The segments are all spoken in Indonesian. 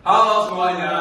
Halo semuanya,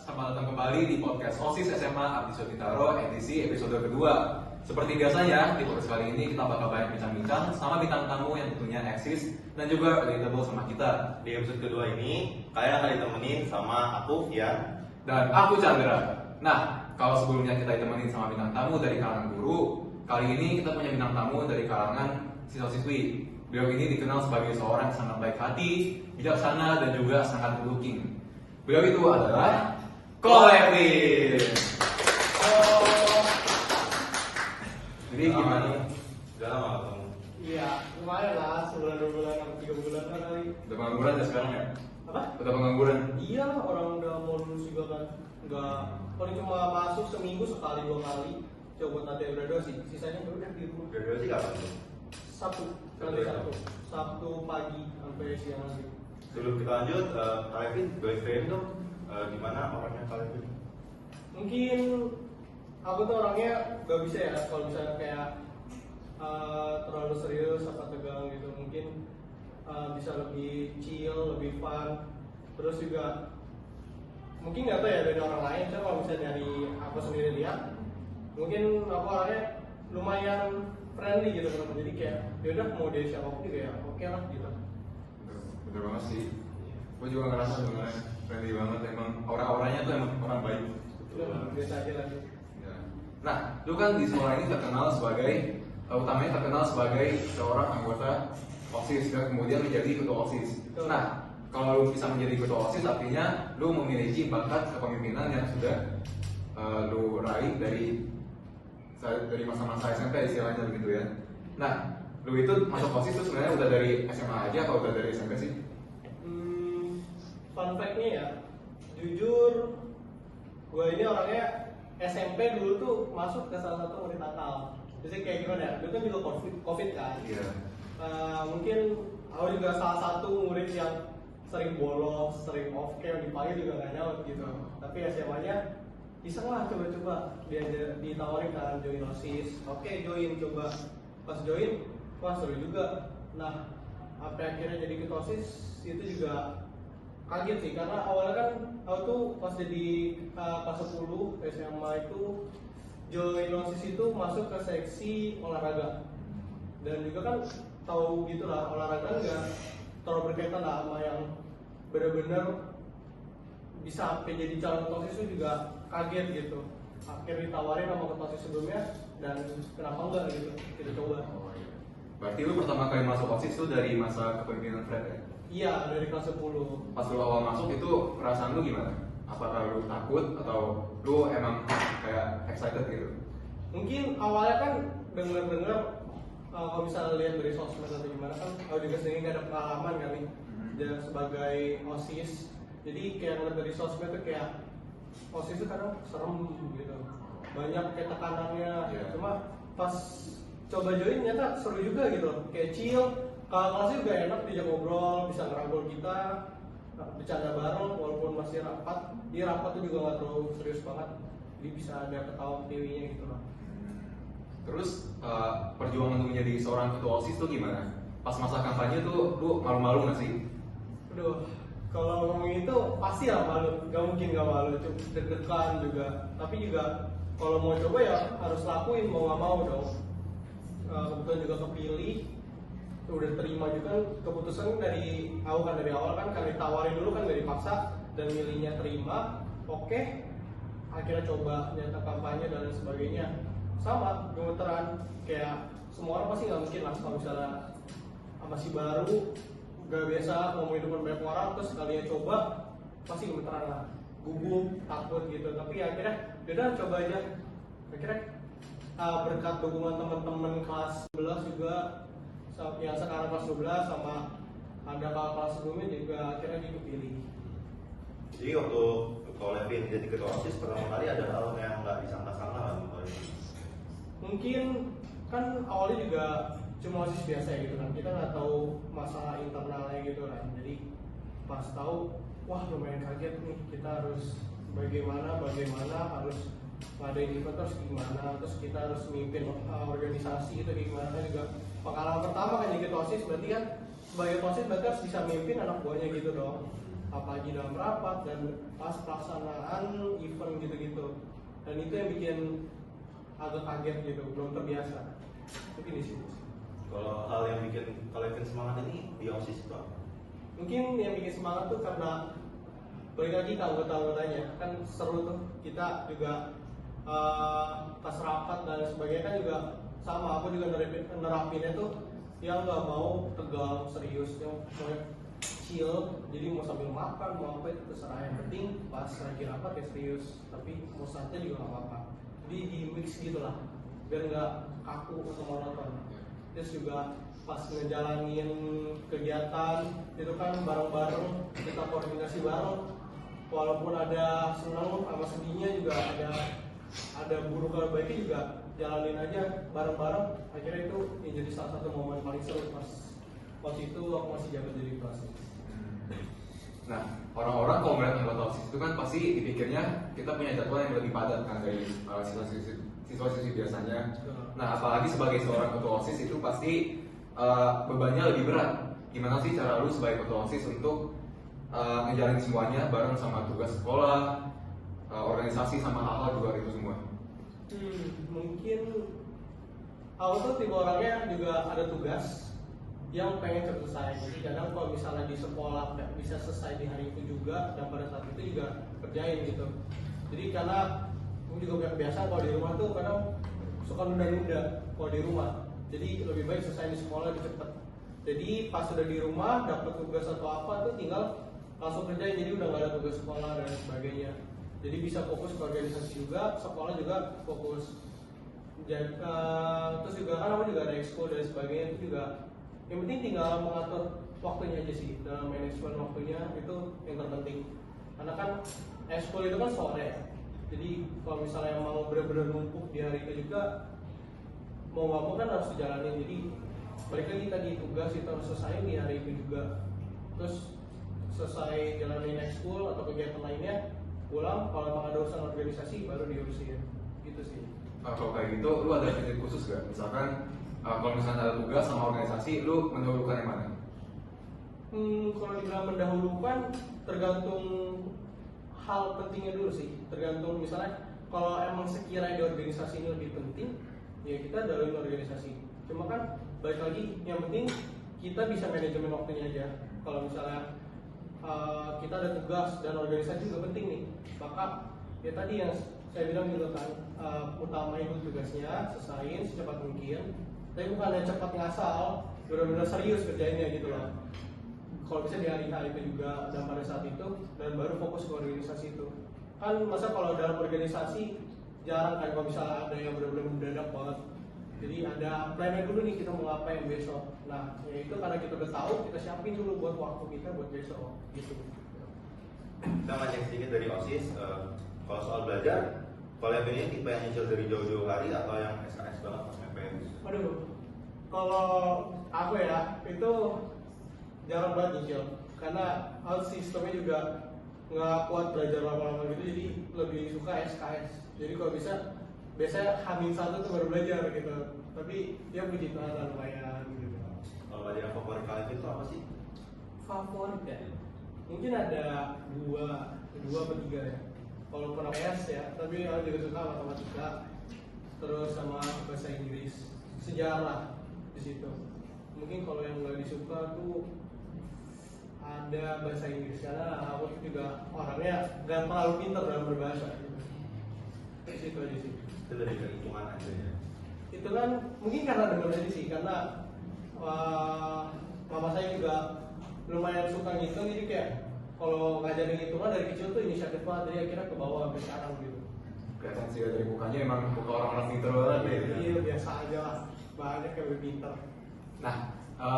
selamat datang kembali di podcast OSIS SMA Abdi Sotitaro edisi episode kedua. Seperti biasanya, di podcast kali ini kita bakal banyak bincang-bincang sama bintang tamu yang tentunya eksis dan juga relatable sama kita. Di episode kedua ini, kalian akan ditemenin sama aku, Ian. Dan aku Chandra. Nah, kalau sebelumnya kita ditemenin sama bintang tamu dari kalangan guru, kali ini kita punya bintang tamu dari kalangan siswa-siswi. Beliau ini dikenal sebagai seorang yang sangat baik hati, bijaksana, dan juga sangat good looking. Beliau itu adalah Kolektif. Jadi gimana? Udah lama gak ketemu. Iya, lumayan lah, sebulan, 2 bulan, 3 bulan kan kali. Udah pengangguran ya sekarang ya? Apa? Udah pengangguran? Iya, orang udah mau lulus juga kan. Enggak, paling cuma masuk seminggu sekali 2 kali. Coba nanti graduasi, sisanya udah di rumah. Graduasi kapan tuh? Sabtu, nanti Sabtu pagi sampai siang lagi. Sebelum kita lanjut, Kevin, boleh frame dong gimana orangnya Kevin? Mungkin aku tuh orangnya gak bisa ya kalau misalnya kayak terlalu serius apa tegang gitu. Mungkin bisa lebih chill, lebih fun. Terus juga mungkin nggak tahu ya dari orang lain. Cuma kalau misalnya dari aku sendiri lihat, mungkin aku orangnya lumayan friendly gitu kan. Jadi kayak yaudah mau dia siapa pun juga ya oke lah gitu. Bener banget sih. Gue juga ngerasa sebenarnya friendly banget. Emang orang-orangnya tuh emang orang baik. Biasa aja lagi. Ya. Nah, lu kan di sekolah ini terkenal sebagai utamanya terkenal sebagai seorang anggota OSIS dan kemudian menjadi ketua OSIS. Betul. Nah, kalau lu bisa menjadi ketua OSIS artinya lu memiliki bakat kepemimpinan yang sudah lu raih dari masa-masa SMP istilahnya begitu ya. Nah, lu itu masuk OSIS itu sebenarnya udah dari SMA aja atau udah dari SMP sih? Fun fact-nya ya, jujur gue ini orangnya SMP dulu tuh masuk ke salah satu murid nakal. Jadi kayak gimana ya, dulu kan juga COVID kan. Iya. Mungkin aku juga salah satu murid yang sering bolos, sering off cam, dipanggil juga gak nyaut gitu. Tapi SMA-nya iseng lah coba-coba, ditawarin kan join OSIS. Oke, join coba. Pas join, wah seru juga. Nah, apa akhirnya jadi ketua OSIS itu juga kaget sih, karena awalnya kan aku tuh pas jadi kelas 10 SMA itu join OSIS itu masuk ke seksi olahraga. Dan juga kan tahu gitulah, olahraga nggak terlalu berkaitan lah sama yang benar-benar bisa sampai jadi calon ketua OSIS itu juga kaget gitu. Akhirnya ditawarin sama ketua OSIS sebelumnya dan kenapa enggak gitu, kita coba. Oh, iya. Berarti lu pertama kali masuk OSIS itu dari masa kepemimpinan Fred ya? Iya, dari kelas 10. Pas lu awal masuk itu perasaan lu gimana? Apakah lu takut atau lu emang kayak excited gitu? Mungkin awalnya kan denger-denger kalau misalnya lihat dari sosmed atau gimana kan, kalau juga sendiri nggak ada pengalaman kan nih dan sebagai OSIS. Jadi kayak ngeliat dari sosmed tuh kayak OSIS itu kadang serem gitu, banyak kayak tekanannya. Yeah. Cuma pas coba join ternyata seru juga gitu loh, kayak chill. Kalau kelasnya juga enak, diajak ngobrol, bisa ngerangkul kita, bercanda bareng walaupun masih rapat. Di rapat tuh juga nggak terlalu serius banget, jadi bisa ada ketawa ketiwinya gitu loh. Terus perjuangan untuk menjadi seorang ketua OSIS tuh gimana? Pas masa kampanye tuh lu malu-malu nggak sih? Aduh, kalau ngomong itu pasti lah malu, gak mungkin gak malu, cuma deg-degan juga. Tapi juga kalau mau coba ya harus lakuin, mau gak mau dong. Kebetulan juga kepilih, udah terima juga keputusan dari awal kan, dari awal kan ditawarin dulu kan, dari paksa dan milihnya terima. Oke, akhirnya coba nyata kampanye dan lain sebagainya. Sama gemeteran, kayak semua orang pasti nggak mungkin lah kalau misalnya masih baru, gak biasa ngomongin depan banyak orang, terus sekalian coba pasti gemeteran lah, gugup, takut gitu. Tapi akhirnya yaudah coba aja. Akhirnya berkat dukungan teman-teman kelas 11 juga, yang sekarang kelas 12 sama ada kakak kelas sebelumnya juga akhirnya dipilih. Jadi waktu Kevin jadi ketua OSIS pertama kali ada hal yang nggak disangka-sangka kan? Mungkin kan awalnya juga cuma OSIS biasa ya gitu kan, kita nggak tahu masalah internalnya gitu kan. Jadi pas tahu, wah lumayan kaget nih, kita harus bagaimana harus ngadain event terus gimana, terus kita harus mimpin organisasi itu gimana. Kan juga pengalaman pertama kan jadi ketua OSIS, berarti kan sebagai ketua OSIS berarti harus bisa mimpin anak buahnya gitu dong. apalagi dalam rapat dan pas pelaksanaan event gitu-gitu. Dan itu yang bikin agak kaget gitu, belum terbiasa. Mungkin di situ. Kalau hal yang bikin kalian semangat ini di OSIS itu apa? Mungkin yang bikin semangat tuh karena balik lagi ke anggota-anggotanya, kan seru tuh. Kita juga pas rapat dan sebagainya kan juga sama. Aku juga nerapinnya tuh yang nggak mau tegang serius, yang mau chill. Jadi mau sambil makan mau apa itu terserah, yang penting pas lagi rapat ya serius, tapi mau santai juga nggak apa-apa. Jadi di mix gitulah biar nggak kaku atau monoton. Terus juga pas ngejalanin kegiatan itu kan bareng-bareng, kita koordinasi bareng, walaupun ada senang sama sedihnya juga ada buruk atau baiknya juga jalanin aja bareng-bareng. Akhirnya itu ya jadi salah satu momen paling seru pas waktu itu aku masih jabat jadi kelas. Nah, orang-orang kalau melihat anggota OSIS itu kan pasti dipikirnya kita punya jadwal yang lebih padat kan dari siswa-siswi biasanya. Nah, apalagi sebagai seorang ketua OSIS itu pasti bebannya lebih berat. Gimana sih cara lu sebagai ketua OSIS untuk ngejalanin semuanya bareng sama tugas sekolah, organisasi sama hal-hal juga itu semua? Mungkin aku tuh tipe orangnya juga ada tugas yang pengen cepat selesai. Jadi kadang kalau misalnya di sekolah nggak bisa selesai di hari itu juga, dan pada saat itu juga kerjain gitu. Jadi karena aku juga biasa kalau di rumah tuh kadang suka nunda-nunda kalau di rumah. Jadi lebih baik selesai di sekolah lebih cepat. Jadi pas sudah di rumah dapat tugas atau apa tuh tinggal langsung kerjain. Jadi udah nggak ada tugas sekolah dan sebagainya. Jadi bisa fokus ke organisasi juga, sekolah juga fokus. Terus juga kan aku juga ada ekskul dan sebagainya, itu juga yang penting tinggal mengatur waktunya aja sih. Dalam manajemen waktunya itu yang terpenting. Karena kan ekskul itu kan sore. Jadi kalau misalnya mau benar-benar numpuk di hari itu juga mau nggak mau kan harus dijalanin. Jadi balik lagi tadi tugas itu harus selesai di hari itu juga. Terus selesai jalanin ekskul atau kegiatan lainnya, pulang kalau emang ada urusan organisasi baru diurusin gitu sih. Kalau kayak gitu, lu ada titik khusus gak? Misalkan kalau misalnya ada tugas sama organisasi, lu mendahulukan yang mana? Kalau dibilang mendahulukan tergantung hal pentingnya dulu sih. Tergantung misalnya kalau emang sekiranya di organisasi ini lebih penting, ya kita dahuluin organisasi. Cuma kan balik lagi, yang penting kita bisa manajemen waktunya aja. Kalau misalnya kita ada tugas dan organisasi juga penting nih, maka ya tadi yang saya bilang gitu kan, utamain dulu tugasnya, selesain secepat mungkin. Tapi bukan yang cepat ngasal, benar-benar serius kerjainnya gitu loh. Kalau bisa di hari-hari itu juga dan pada saat itu, dan baru fokus ke organisasi itu. Kan masa kalau dalam organisasi jarang kan kalau misalnya ada yang benar-benar mendadak banget. Jadi ada plannya dulu nih, kita mau ngapain besok. Nah, ya itu karena kita udah tahu, kita siapin dulu buat waktu kita buat besok gitu. Kita ngajak sedikit dari OSIS. Kalau soal belajar, kalian ini tipe yang nyicil dari jauh-jauh hari atau yang SKS banget pas MPN? Aduh, kalau aku ya itu jarang banget nyicil, karena sistemnya juga nggak kuat belajar lama-lama gitu, jadi lebih suka SKS. Jadi kalau bisa biasanya H-1 tuh baru belajar gitu, tapi ya puji Tuhan lah lumayan gitu. Kalau pelajaran favorit kalian itu apa sih? Favorit ya? Mungkin ada dua atau tiga ya. Walaupun PS ya, tapi aku juga suka matematika, terus sama bahasa Inggris, sejarah di situ. Mungkin kalau yang nggak disuka tuh ada bahasa Inggris, karena aku juga orangnya nggak terlalu pintar dalam berbahasa. Di situ aja sih. Itu dari kehitungan aja ya. Itu kan mungkin karena demen aja sih, karena mama saya juga lumayan suka ngitung, jadi kayak kalau ngajarin hitungan dari kecil tuh inisiatif banget, jadi akhirnya ke bawah sampai sekarang gitu. Kelihatan sih dari mukanya emang muka orang-orang pintar banget ya. Iya, biasa aja lah, banyak yang lebih pintar. Nah,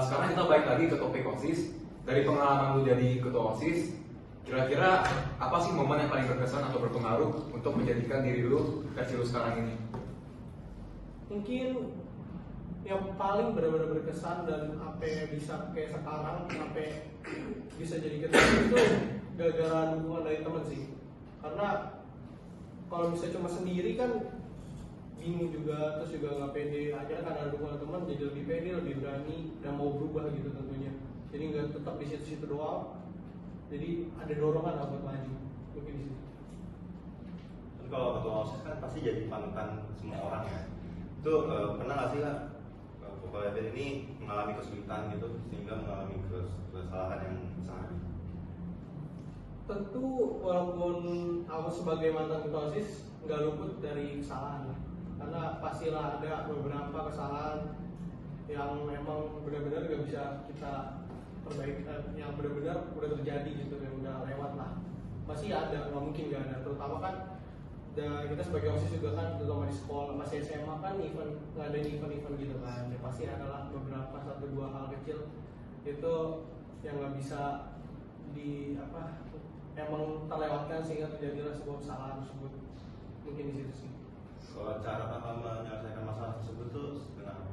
sekarang kita balik lagi ke topik OSIS. Dari pengalaman lu jadi ketua OSIS, kira-kira apa sih momen yang paling berkesan atau berpengaruh untuk menjadikan diri lu versi lu sekarang ini? Mungkin yang paling benar-benar berkesan dan apa yang bisa kayak sekarang, sampai bisa jadi ketua itu gara-gara dukungan dari teman sih. Karena kalau bisa cuma sendiri kan bingung juga, terus juga nggak pede. Akhirnya karena ada dukungan teman jadi lebih pede, lebih berani dan mau berubah gitu tentunya. Jadi nggak tetap di situ-situ doang. Jadi ada dorongan lah buat maju mungkin di situ. Kan kalau ketua OSIS kan pasti jadi panutan semua orang ya. Itu pernah nggak sih lah Football Event ini mengalami kesulitan gitu sehingga mengalami kesalahan yang besar? Tentu walaupun aku sebagai mantan ketua OSIS nggak luput dari kesalahan, karena pastilah ada beberapa kesalahan yang memang benar-benar nggak bisa kita perbaiki, yang benar-benar udah terjadi gitu, yang udah lewat lah. Pasti ada, nggak mungkin nggak ada. Terutama kan kita sebagai OSIS juga kan, terutama di sekolah masih SMA kan event, nggak ada event-event gitu kan. Ya, pasti adalah beberapa 1-2 hal kecil itu yang nggak bisa emang terlewatkan sehingga terjadilah sebuah kesalahan tersebut. Mungkin di situ sih. Kalau cara kakak menyelesaikan masalah tersebut tuh dengan apa?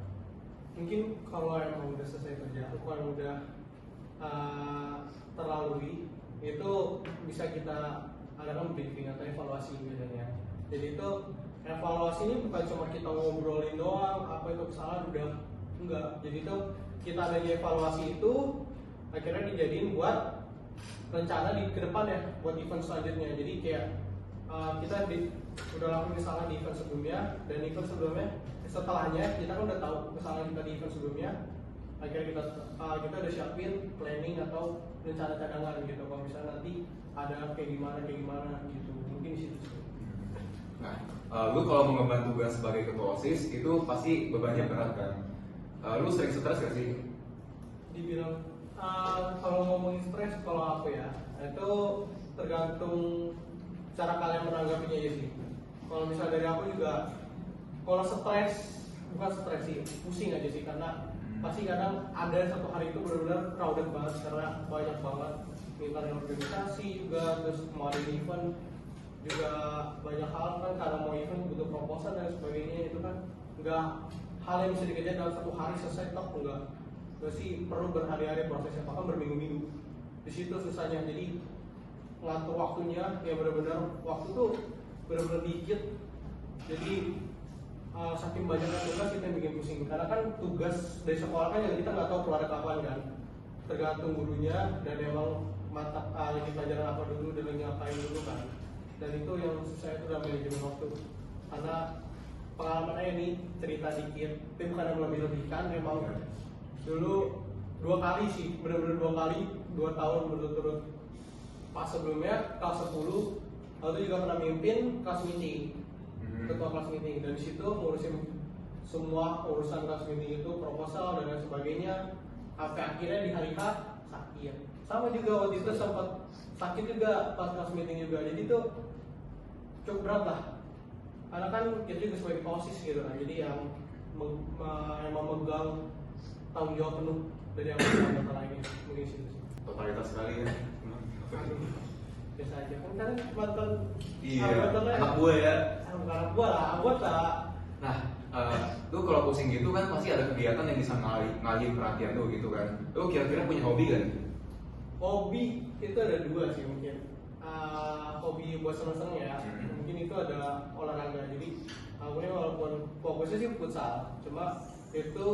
Mungkin kalau emang udah selesai kerja, kalau udah terlalui, itu bisa kita adakan briefing atau evaluasi biasanya. Jadi itu evaluasi ini bukan cuma kita ngobrolin doang, apa itu kesalahan udah enggak. Jadi itu kita adanya evaluasi itu akhirnya dijadiin buat rencana di ke depan ya, buat event selanjutnya. Jadi kayak kita udah lakuin kesalahan di event sebelumnya, dan event sebelumnya setelahnya kita kan udah tahu kesalahan kita di event sebelumnya. Akhirnya kita udah siapin planning atau rencana cadangan gitu. Kalau misalnya nanti ada kayak gimana gitu. Mungkin di situ. Nah, lu kalau mengemban tugas sebagai ketua OSIS itu pasti bebannya berat kan? Lu sering stres gak sih? Dibilang kalau ngomongin stres, kalau aku ya itu tergantung cara kalian menanggapinya aja sih. Kalau misalnya dari aku juga, kalau stres, bukan stres sih, pusing aja sih, karena pasti kadang ada satu hari itu benar-benar crowded banget karena banyak banget minta organisasi juga, terus mau ada event juga banyak hal kan, karena mau event butuh proposal dan sebagainya. Itu kan nggak hal yang bisa dikerjain dalam satu hari selesai tok, enggak. Terus sih perlu berhari-hari prosesnya, bahkan berminggu-minggu. Di situ susahnya, jadi ngatur waktunya ya benar-benar waktu tuh benar-benar dikit. Jadi saking banyaknya tugas kita yang bikin pusing, karena kan tugas dari sekolah kan yang kita nggak tahu keluar kapan kan, tergantung gurunya dan emang mata lagi pelajaran apa dulu dan lagi ngapain dulu kan. Dan itu yang susah itu dalam manajemen waktu, karena pengalamannya ini cerita dikit, tapi bukan yang lebih-lebihkan. Memang dulu 2 kali sih, benar-benar 2 kali, 2 tahun berturut-turut. Pas sebelumnya kelas 10, lalu juga pernah mimpin kelas meeting, ketua kelas meeting, dan di situ ngurusin semua urusan kelas meeting itu, proposal dan lain sebagainya. Sampai akhirnya di hari H sakit. Sama juga waktu itu sempat sakit juga pas kelas meeting juga. Jadi itu cukup berat lah, karena kan kita juga sebagai OSIS gitu kan. Jadi yang emang megang tanggung jawab penuh dari anggota lainnya. Mungkin sih Totalitas sekali ya. biasa aja kan, karena mantan anak gue ya. bukan anak gue lah, anggota. Nah, lu kalau pusing gitu kan pasti ada kegiatan yang bisa ngalihin perhatian lu gitu kan. Lu kira-kira punya hobi kan? Hobi itu ada 2 sih mungkin. Hobi buat seneng-seneng ya. Mungkin itu ada olahraga. Jadi aku ini walaupun fokusnya sih futsal, cuma itu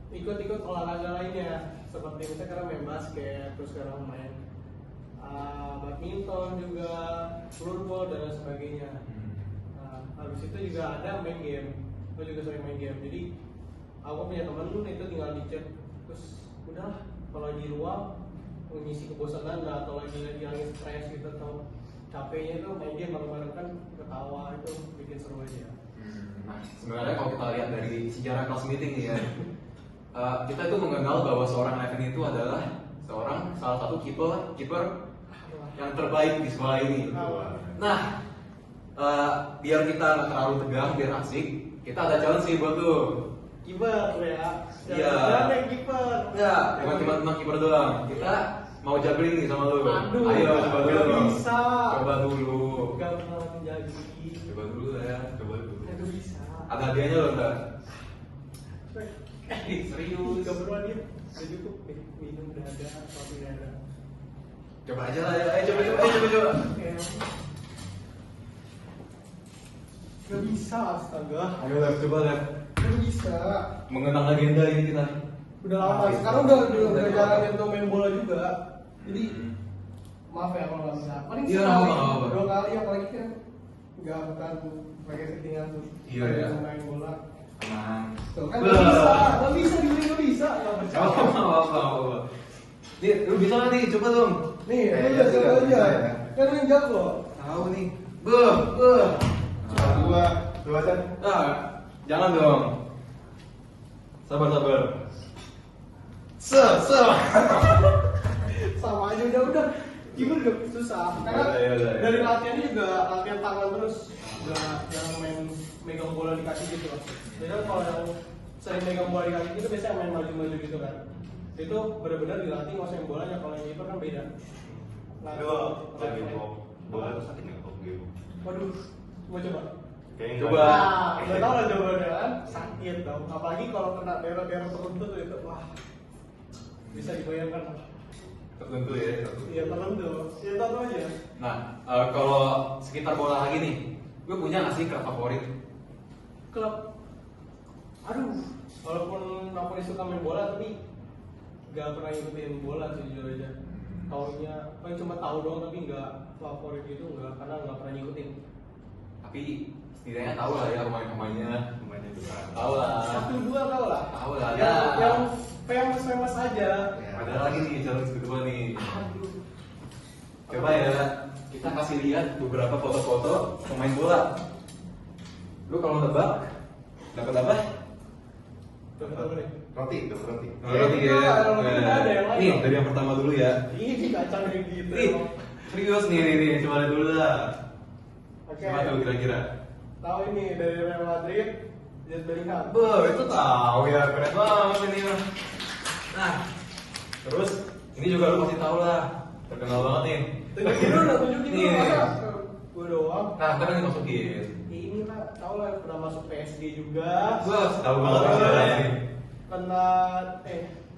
ikut-ikut olahraga lainnya, seperti misalnya sekarang main basket, terus sekarang main badminton juga, floorball dan lain sebagainya. Habis itu juga ada main game, aku juga sering main game. Jadi aku punya temen itu tinggal di chat, terus udahlah kalau di ruang mengisi kebosanan atau lagi stres gitu atau capeknya itu main game bareng-bareng kan, ketawa itu bikin seru aja. Nah, sebenarnya kalau kita lihat dari sejarah kelas meeting nih ya, kita itu mengenal bahwa seorang Evan itu adalah salah satu kiper yang terbaik di sekolah ini. Nah, biar kita nggak terlalu tegang, biar asik, kita ada challenge sih buat lu. Kiper ya? Iya. Jangan kiper. Enggak, bukan cuma tentang kiper doang. Kita mau juggling nih sama lu. Aduh, Ayo coba dulu. gak bisa. Coba dulu. Gak pernah menjadi. Coba dulu ya, coba dulu. Gak bisa. Ada hadiahnya loh ntar. Serius. Gak perlu dia. Udah cukup. Minum udah ada, kopi udah ada. Coba aja lah ya. Ayo coba. Gak bisa, astaga. Ayo lah, coba lah. Gak bisa. Mengenang legenda ini kita. Udah lama. Sekarang udah jarang yang main bola juga. Jadi maaf ya kalau nggak bisa. Paling Iya, sekali, apa-apa. 2 kali apalagi kan nggak bukan pakai settingan tuh. Iya, Kayak iya. main bola. Tenang. Tuh kan nggak bisa, nggak bisa dibeli nggak bisa. Nggak percaya. Apa. Nih, lu bisa nggak nih? Coba dong. Nih, Eh, lu iya, udah coba bisa, aja. ya. Kan lu yang jago. Tahu nih. Coba dua kan. Jangan dong. Sabar. Sama aja udah. Gimana dong? Susah. Karena Udah. dari latihannya juga latihan tangan terus. Jangan main megang bola di kaki gitu. Jadi kan kalau yang sering megang bola di kaki itu biasanya main maju-maju gitu kan. Itu benar-benar dilatih nguasain bolanya. Kalau yang itu kan beda. Tapi kalau lagi bola itu sakit nggak kok gitu? Waduh, mau coba. Kayaknya Coba. Udah tau lah jawabannya kan, sakit dong. Apalagi kalau kena daerah-daerah tertentu itu, wah bisa dibayangkan. Tertentu ya. Iya tertentu, ya tahu aja. Nah, kalau sekitar bola lagi nih, gue punya nggak sih klub favorit? Klub, aduh, walaupun aku suka main bola tapi nggak pernah ngikutin bola sih jujur aja. Taunya, paling cuma tahu doang tapi nggak favorit gitu nggak, karena nggak pernah ngikutin. Tapi setidaknya tahu lah ya pemain-pemainnya. Pemainnya juga. Tahu lah. 1-2 tahu lah. Tahu lah. Yang famous aja. Ada lagi nih challenge kedua nih. Aduh. Coba ya, kita kasih lihat beberapa foto-foto pemain bola. Lu kalau nebak, dapat apa? Coba nih. Roti, dapat roti. Roti Iya, ya. kalau gitu ada yang lain. Nih dari yang pertama dulu ya. Ini kacang kayak gitu. Nih, serius nih, coba lihat dulu lah. Oke. Coba tuh kira-kira. Tahu ini dari Real Madrid, Jude Bellingham. Itu tahu ya, keren banget ini. Nah, terus ini juga lu pasti tahu lah, terkenal banget nih. Tunjukin dulu, tunjukin dulu Nih. masa gue doang. Nah, kan yang dimasukin. Ini lah, tahu lah pernah masuk PSG juga. Gua tahu banget nih sejarahnya nih. Pernah,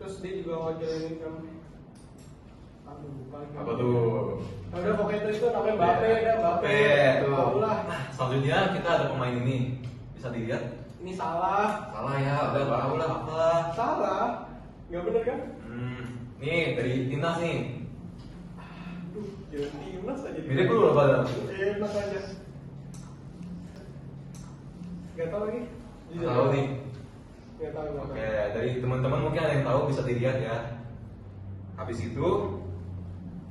terus dia juga wakilin kan. Aduh, lupa lagi. Apa tuh? Nah, udah pokoknya itu namanya Mbappe, udah Mbappe. tuh. Tahu lah. Nah, selanjutnya kita ada pemain ini. Bisa dilihat? Ini salah. Salah ya, udah tahu lah apalah. Salah. Nggak bener kan? Nih dari timnas nih. Aduh, jangan timnas aja. Mirip lu apa dah? Enak aja. Gak tau lagi. Tahu nih. Gak tau. Oke, dari teman-teman mungkin ada yang tahu bisa dilihat ya. Habis itu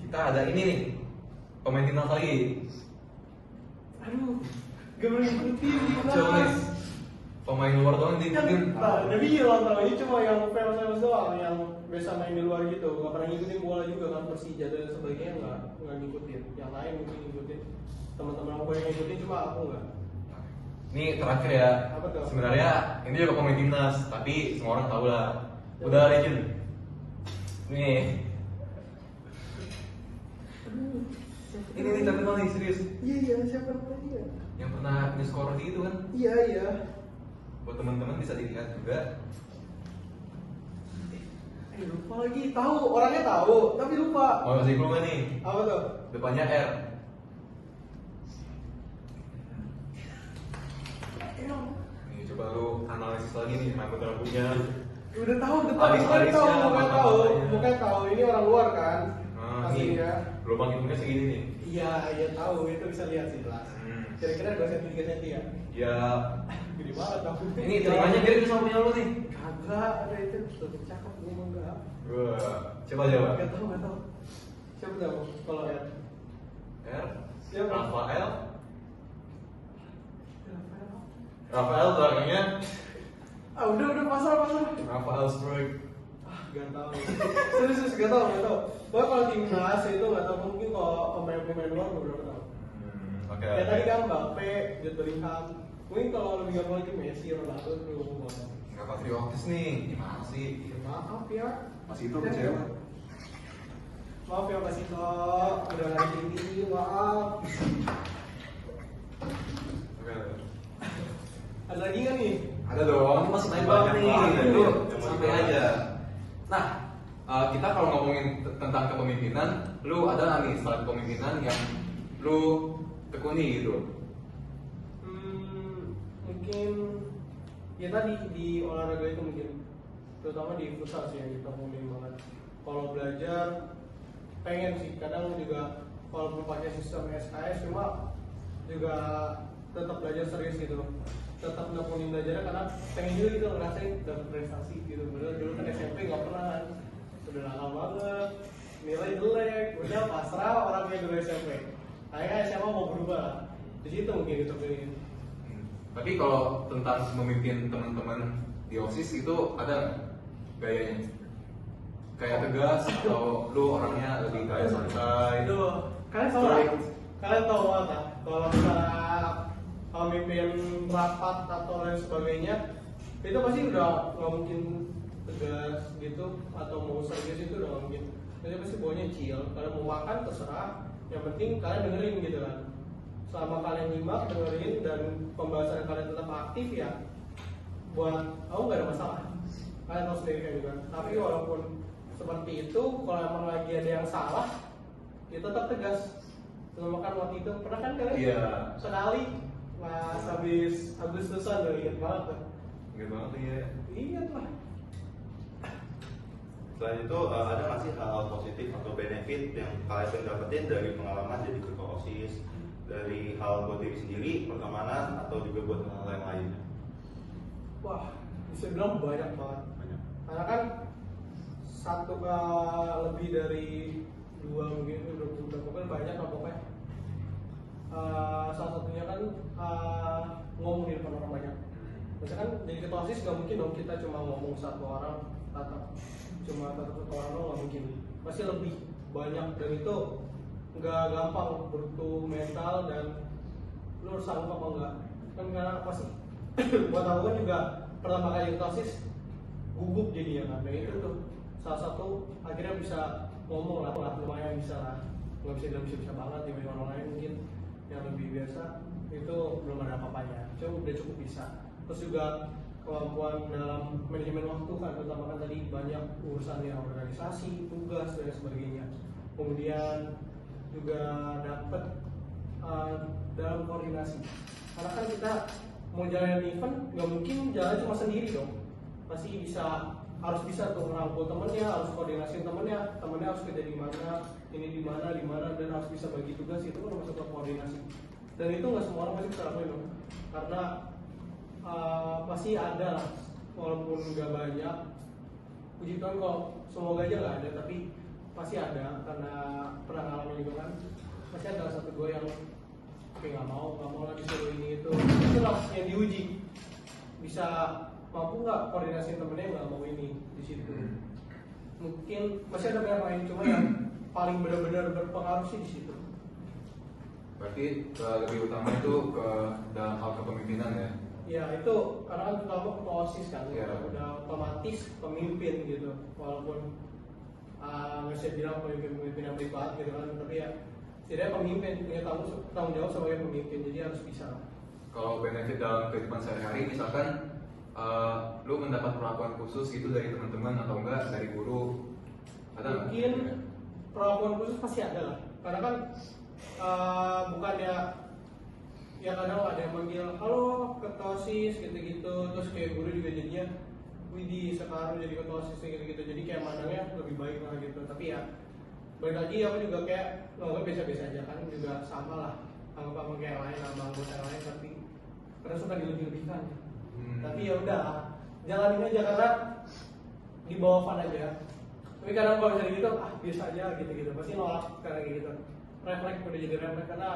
kita ada ini nih pemain timnas lagi. Aduh, gak boleh ngikutin Coba nih, timnas. pemain luar doang Kan, diikutin. tapi bilang tau ini cuma yang famous doang, yang biasa main di luar gitu. Gak pernah ngikutin bola juga kan, Persija dan sebagainya nggak ngikutin. Yang lain mungkin ngikutin. Teman-teman aku yang ngikutin, cuma aku nggak. Ini terakhir ya. Apa tuh? Sebenarnya ini juga pemain timnas, tapi semua orang tahu lah. Udah legend. Nih. Ini nih terkenal nih serius. Iya, siapa namanya? Yang pernah nge-score di itu kan. Iya. Buat teman-teman bisa dilihat juga. Lupa lagi, tahu orangnya tahu, tapi lupa. Mau kasih clue nggak nih? Apa tuh? Depannya R. Nih coba lu analisis lagi nih rambut-rambutnya. Udah tahu, Alis-alisnya, tahu, bukan tahu, mata-matanya. bukan tahu. Ini orang luar kan? Nah, nih Aslinya. gelombang hidungnya segini nih. Iya, tahu, itu bisa lihat sih jelas. Kira-kira 2 cm 3 cm ya? Ya, Gede banget aku. ini telinganya mirip sama punya lu nih. Kagak, ada itu tuh cakep gue mah enggak. Wah, coba coba. Enggak tahu. Siapa tahu kalau R? R. Siapa? Rafael. Rafael belakangnya. Udah pasal. Rafael Strike. Gak tahu. Serius gak tahu. Pokoknya kalau timnas itu gak tahu, mungkin kalau pemain luar gue belum tahu. Oke. Ya tadi kan Mbappe, Jude Bellingham. Mungkin kalau lebih gampang lagi Messi, Ronaldo itu gue mau. Nggak patriotis nih, gimana sih? Maaf ya. Masih itu kecewa. Maaf ya Mas Ito, udah lagi ini, maaf. Oke. Ada lagi nggak nih? Ada dong, ini masih banyak Banyak nih. banget. Itu Yang sampai mau aja. Nah, kita kalau ngomongin tentang kepemimpinan, lu ada nggak nih style kepemimpinan yang lu tekuni gitu? Mungkin ya tadi di olahraga itu mungkin terutama di futsal sih yang kita ngomongin banget. Kalau belajar pengen sih, kadang juga walaupun pakai sistem SKS cuma juga tetap belajar serius gitu, tetap nekunin belajarnya karena pengen juga gitu ngerasain dapat prestasi gitu. Bener dulu kan SMP nggak pernah kan, udah nakal banget, nilai jelek, udah pasrah orang kayak dulu SMP. Akhirnya SMA mau berubah lah, di situ mungkin itu pengen. Tapi kalau tentang memimpin teman-teman di OSIS itu ada nggak gayanya? Kayak tegas atau lu orangnya lebih kayak santai? Itu kalian tahu lah, kalian tahu apa? Kalau misalnya mimpin rapat atau lain sebagainya, itu pasti udah nggak mungkin tegas gitu atau mau serius itu udah nggak mungkin. Jadi pasti bawanya chill. Kalau mau makan terserah, yang penting kalian dengerin gitu kan. Selama kalian nyimak, dengerin dan pembahasan kalian tetap aktif ya, buat aku nggak ada masalah. Kalian tahu sendiri kan juga. Tapi walaupun seperti itu, kalau emang lagi ada yang salah, ya tetap tegas. Selama makan waktu itu pernah kan kalian? Iya. Sekali pas habis Agustusan udah inget banget tuh. Ingat banget ya. Ingat lah. Selain itu ada nggak sih hal-hal positif atau benefit yang kalian dapetin dari pengalaman jadi ketua OSIS, dari hal buat diri sendiri, pertemanan, atau juga buat hal yang lain? Wah, bisa bilang banyak banget. Banyak. Karena kan satu lebih dari dua mungkin udah pokoknya banyak lah pokoknya. Salah satunya kan ngomong di depan orang banyak. Misalkan jadi ketua OSIS gak mungkin dong kita cuma ngomong satu orang atau cuma satu orang doang, gak mungkin. Pasti lebih banyak, dan itu nggak gampang, butuh mental dan lu harus sanggup apa enggak kan, karena pasti buat aku kan juga pertama kali ketua OSIS gugup jadinya kan, dan itu tuh salah satu akhirnya bisa ngomong lah lumayan bisa lah, nggak bisa banget dibanding orang lain mungkin yang lebih biasa itu belum ada apa-apanya, udah cukup bisa. Terus juga kemampuan dalam manajemen waktu kan, terutama kan tadi banyak urusan yang organisasi, tugas dan sebagainya. Kemudian juga dapat dalam koordinasi, karena kan kita mau jalan event nggak mungkin jalan cuma sendiri dong, pasti harus bisa tuh merangkul temennya, harus koordinasi temennya harus kerja di mana, ini di mana, dan harus bisa bagi tugas. Itu kan masuk ke koordinasi, dan itu nggak semua orang pasti bisa lakuin dong, karena pasti ada lah, walaupun nggak banyak, puji Tuhan kok semoga aja nggak ada, tapi pasti ada, karena pernah ngalamin juga kan, pasti ada satu dua yang kayak nggak mau lagi suruh ini itu lah yang diuji, bisa mampu nggak koordinasi temennya nggak mau ini di situ. Mungkin masih ada banyak lain, cuma yang paling benar-benar berpengaruh sih di situ. Berarti lebih utama itu ke dalam hal kepemimpinan ya? Ya itu karena kan terutama ketua OSIS kan, Ya. udah otomatis pemimpin gitu, walaupun nggak bisa bilang pemimpin yang baik banget gitu kan, tapi ya setidaknya pemimpin punya tanggung jawab sebagai pemimpin, jadi harus bisa. Kalau benefit dalam kehidupan sehari-hari, misalkan lu mendapat perlakuan khusus gitu dari teman-teman atau enggak dari guru, ada nggak? Mungkin perlakuan khusus pasti ada lah, karena kan bukannya ya kadang ada yang manggil halo ketua OSIS gitu-gitu, terus kayak guru juga jadinya Widih sekarang jadi ketua OSIS gitu-gitu, jadi kayak mandangnya lebih baik lah gitu. Tapi ya balik lagi aku juga kayak nggak biasa-biasa aja kan, juga sama lah anggap sama kayak lain, sama anggota yang lain, tapi kadang suka dilebih-lebihkan. Tapi ya udah jalanin aja, karena di bawah fun aja. Tapi kadang kalau misalnya gitu biasa aja gitu-gitu, pasti nolak karena kayak gitu. Refleks udah jadi refleks, karena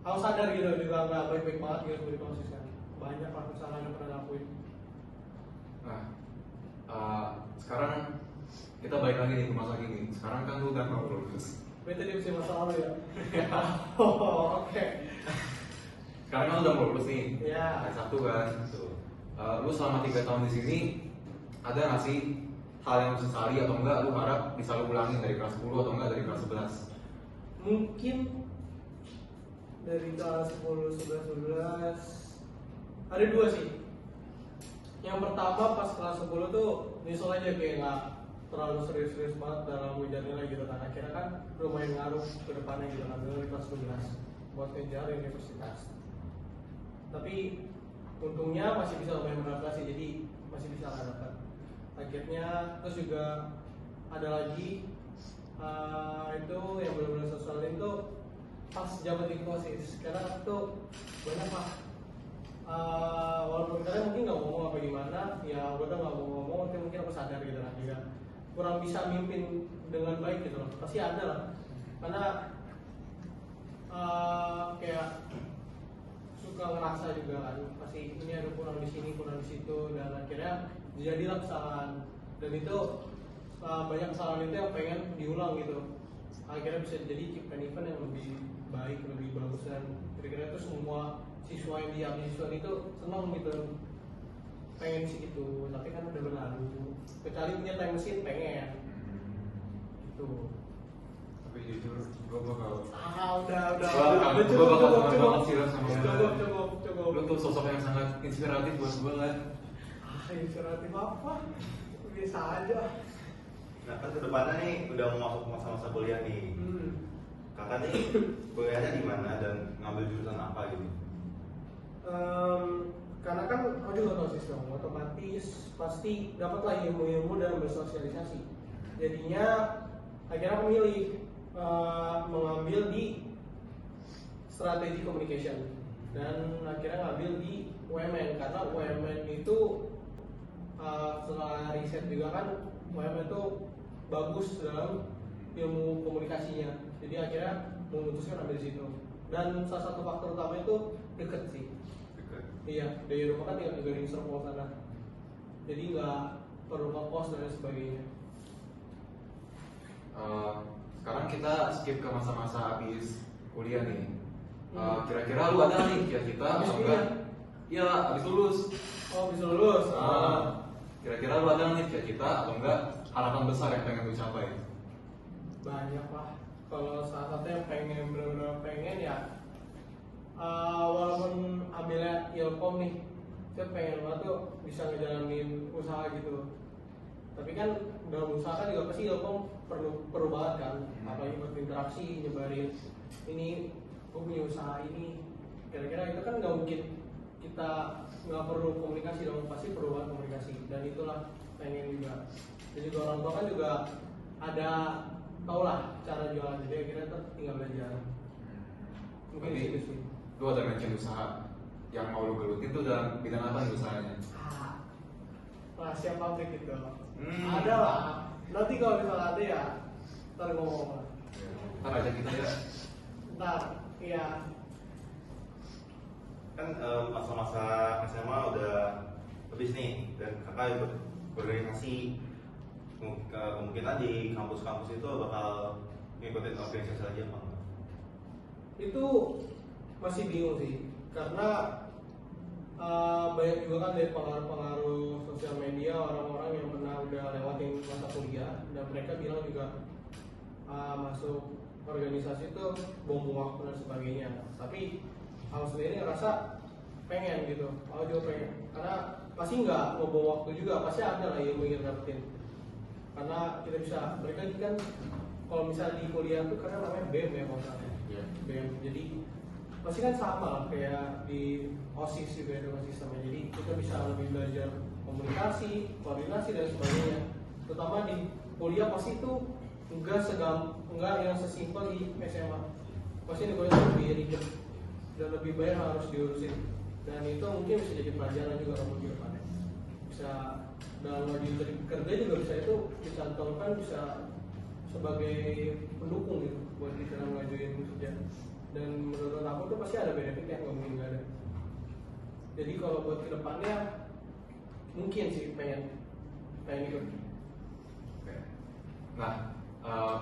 harus sadar gitu, juga nggak baik-baik banget gitu sebagai OSIS kan. Banyak lah kesalahan yang pernah lakuin. Nah, sekarang kita balik lagi nih ke masa kini. Sekarang kan lu udah mau lulus. Berarti dia bisa masa lalu ya? Oh, oke. Sekarang kan udah mau lulus nih. Iya. Hari Sabtu kan. Lu selama 3 tahun di sini ada nggak sih hal yang lu sesali atau enggak lu harap bisa lu ulangin dari kelas 10 atau enggak dari kelas 11? Mungkin dari kelas 10, 11 ada dua sih. Yang pertama pas kelas 10 tuh nyesel aja kayak nggak terlalu serius-serius banget dalam ujian nilai gitu kan. Akhirnya kan lumayan ngaruh ke depannya gitu kan, dari kelas 12 buat ngejar universitas. Tapi untungnya masih bisa lumayan beradaptasi, jadi masih bisa lah dapat. Akhirnya terus juga ada lagi Itu yang benar-benar sesuaiin tuh pas jabat di OSIS, karena tuh banyak pak. Walaupun kalian mungkin nggak ngomong apa gimana, ya gue tuh nggak mau ngomong, tapi mungkin aku sadar gitu lah, juga kurang bisa mimpin dengan baik gitu loh. Pasti ada lah, karena kayak suka ngerasa juga kan, pasti ini ada kurang di sini, kurang di situ, dan akhirnya jadilah kesalahan. Dan itu banyak kesalahan itu yang pengen diulang gitu. Akhirnya bisa jadi ciptain event yang lebih baik, lebih bagus, dan kira-kira itu semua siswa yang di siswa itu senang gitu, pengen sih gitu. Tapi kan udah berlalu, kecuali punya time machine pengen gitu. Tapi jujur gue bakal Udah gue bakal seneng banget sih Ran sama cukup. lu tuh sosok yang sangat inspiratif buat gue kan. Inspiratif apa? Biasa aja. Nah kan kedepannya nih udah mau masuk masa-masa kuliah nih. Kakak nih kuliahnya di mana dan ngambil jurusan apa gitu? Karena kan aku juga tahu sistem, otomatis pasti dapat lah ilmu-ilmu dan bersosialisasi. Jadinya akhirnya aku milih mengambil di strategi communication, dan akhirnya ngambil di UMN, karena UMN itu setelah riset juga kan UMN itu bagus dalam ilmu komunikasinya. Jadi akhirnya memutuskan ambil di situ. Dan salah satu faktor utama itu deket sih. Iya, dari rumah kan tinggal 3 Serpong sana. Jadi nggak perlu ngekos dan sebagainya. Sekarang kita skip ke masa-masa habis kuliah nih. Kira-kira lu ada nih cita-cita atau enggak? Iya, habis lulus. Oh, bisa lulus. Kira-kira lu ada nih cita-cita atau enggak harapan besar yang pengen lu capai? Banyak lah. Kalau salah satu yang pengen, benar-benar pengen ya, walaupun ambilnya Ilkom nih, saya pengen banget tuh bisa ngejalanin usaha gitu. Tapi kan dalam usaha kan juga pasti Ilkom perlu banget kan, apalagi buat interaksi, nyebarin ini, gue punya usaha ini. Kira-kira itu kan nggak mungkin kita nggak perlu komunikasi dong, pasti perlu banget komunikasi. Dan itulah pengen juga. Jadi orang tua kan juga ada, tau lah cara jualan, jadi akhirnya tuh tinggal belajar. Mungkin di situ sih. Lu ada mention usaha yang mau lu gelutin tuh dalam bidang apa nih usahanya? Rahasia pabrik gitu. Ada lah. Nanti kalau misalnya ada ya, ntar ngomong lah. Ntar aja kita ya. Ntar, iya. Kan masa-masa SMA udah habis nih, dan kakak ikut organisasi. Kemungkinan di kampus-kampus itu bakal ngikutin organisasi lagi apa enggak? Itu masih bingung sih, karena banyak juga kan dari pengaruh-pengaruh sosial media, orang-orang yang pernah udah lewatin masa kuliah, dan mereka bilang juga masuk organisasi itu bom waktu dan sebagainya. Tapi aku sendiri ngerasa pengen gitu, aku juga pengen, karena pasti nggak ngebom waktu juga, pasti ada lah yang ingin dapetin. Karena kita bisa, mereka kan kalau misalnya di kuliah tuh karena namanya BEM ya kalau misalnya. BEM, jadi pasti kan sama lah kayak di OSIS juga itu sistemnya. Jadi kita bisa lebih belajar komunikasi, koordinasi dan sebagainya. Terutama di kuliah pasti itu enggak yang sesimpel di SMA. Pasti di kuliah lebih ribet dan lebih banyak harus diurusin. Dan itu mungkin bisa jadi pelajaran juga kamu di depannya. Bisa dalam lagi kerja juga bisa, itu bisa kan bisa sebagai pendukung gitu buat kita ngajuin kerja. Dan menurut aku tuh pasti ada benefit yang nggak mungkin nggak ada. Jadi kalau buat kedepannya mungkin sih pengen ikut. Oke. Nah,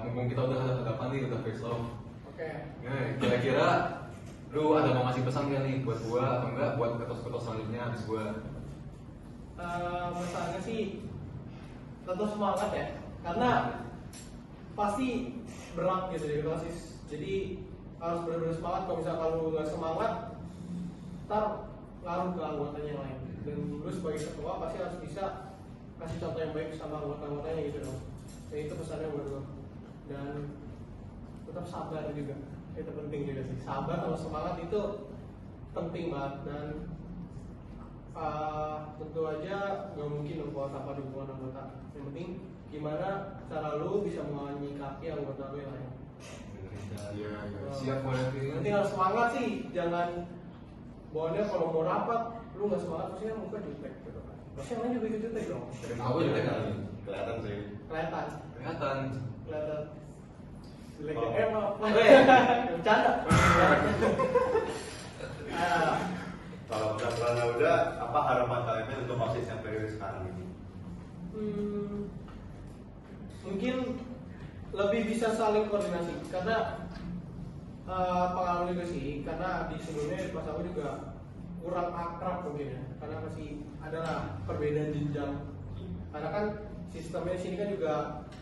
mumpung kita udah hadapan nih, udah first love. Oke. Nah, kira-kira lu ada mau ngasih pesan gak nih buat gua atau enggak buat ketos-ketos selanjutnya habis gua? Misalnya sih tetap semangat ya, karena pasti berat gitu di basis. Jadi harus benar-benar semangat. Kalau misalnya lu nggak semangat, ntar ngaruh ke anggotanya yang lain. Dan lu sebagai ketua pasti harus bisa kasih contoh yang baik sama anggota-anggotanya gitu dong. Dan itu pesannya buat gue. Dan tetap sabar juga, itu penting juga sih. Sabar sama semangat itu penting banget. Dan tentu aja nggak mungkin kuat tanpa dukungan anggota. Yang penting gimana cara lu bisa menyikapi anggota lu yang lain. Iya, siap boleh. Nanti harus semangat sih, jangan bawaannya kalau mau rapat lu nggak semangat pasti kan muka jutek gitu kan. Pasti yang lain juga ikut jutek dong. Aku juga kali. Kelihatan sih. Kelihatan. Kelihatan. Jelek Oh. emang. Bercanda. Kalau pendaftarannya udah, apa harapan kalian untuk OSIS yang periode sekarang ini? Mungkin lebih bisa saling koordinasi karena pengalaman juga sih, karena di sebelumnya pas aku juga kurang akrab mungkin ya, karena masih adalah perbedaan jenjang. Karena kan sistemnya sini kan juga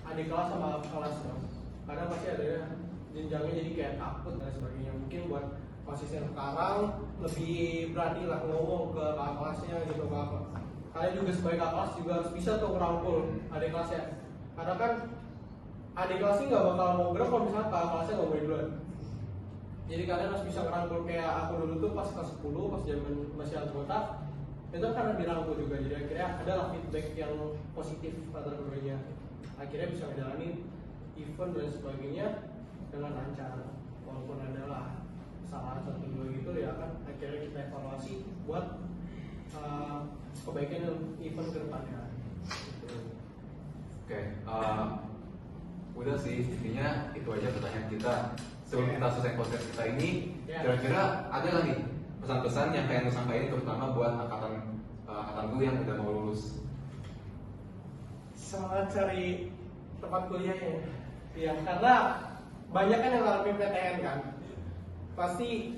adik kelas sama kelas dong. Karena pasti ada jenjangnya jadi kayak takut dan sebagainya. Mungkin buat OSIS yang sekarang lebih berani lah ngomong ke kakak kelasnya gitu ke apa. Kalian juga sebagai kakak kelas juga harus bisa tuh merangkul adik kelasnya. Karena kan adik kelasnya nggak bakal mau gerak kalau misalnya kakak kelasnya nggak mau duluan. Jadi kalian harus bisa ngerangkul kayak aku dulu tuh pas kelas 10 pas zaman masih anggota itu karena dirangkul juga, jadi akhirnya adalah feedback yang positif antara keduanya. Akhirnya bisa menjalani event dan sebagainya dengan lancar, walaupun adalah kesalahan satu dua gitu ya kan. Akhirnya kita evaluasi buat kebaikan event kedepannya. Oke, udah sih, intinya itu aja pertanyaan kita. Sebelum kita selesai podcast kita ini, kira-kira ada nggak nih pesan-pesan yang kayak lu sampaikan terutama buat angkatan gue yang udah mau lulus? Semangat cari tempat kuliahnya ya, karena banyak kan yang ngalamin PTN kan, pasti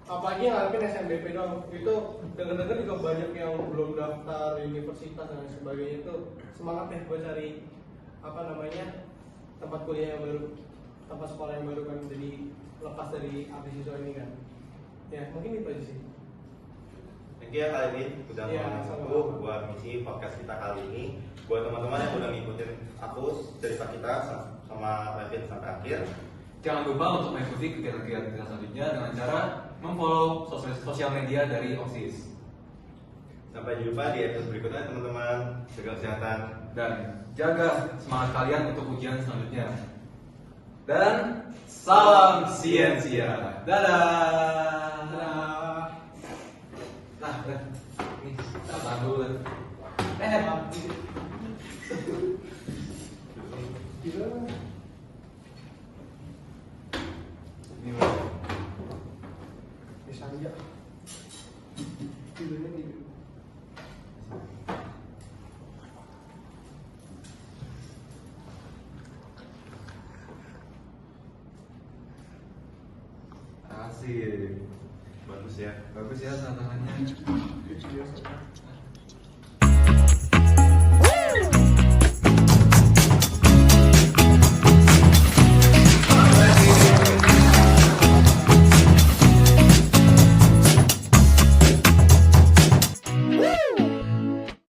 apalagi yang ngalamin SNBP dong, itu denger-denger juga banyak yang belum daftar universitas dan sebagainya. Itu semangat deh buat cari apa namanya tempat kuliah yang baru, tempat sekolah yang baru kan, jadi lepas dari beasiswa ini kan. Ya mungkin itu aja sih. Thank you ya Kak Edwin udah Iya, mau sama-sama. aku buat ngisi podcast kita kali ini. Buat teman-teman yang udah ngikutin aku cerita kita sama Edwin sampai akhir. Jangan lupa untuk mengikuti kegiatan-kegiatan kita selanjutnya dengan cara memfollow sosial media dari OSIS. Sampai jumpa di episode berikutnya teman-teman. Jaga kesehatan. Dan jaga semangat kalian untuk ujian selanjutnya. Dan salam siensia. Dadah. Nah, Nah, udah. Nih, tahan dulu lah. gila. Ini udah. Bisa aja. Tidurnya tidur. Asik. Bagus ya. Bagus ya tantangannya. Biasa.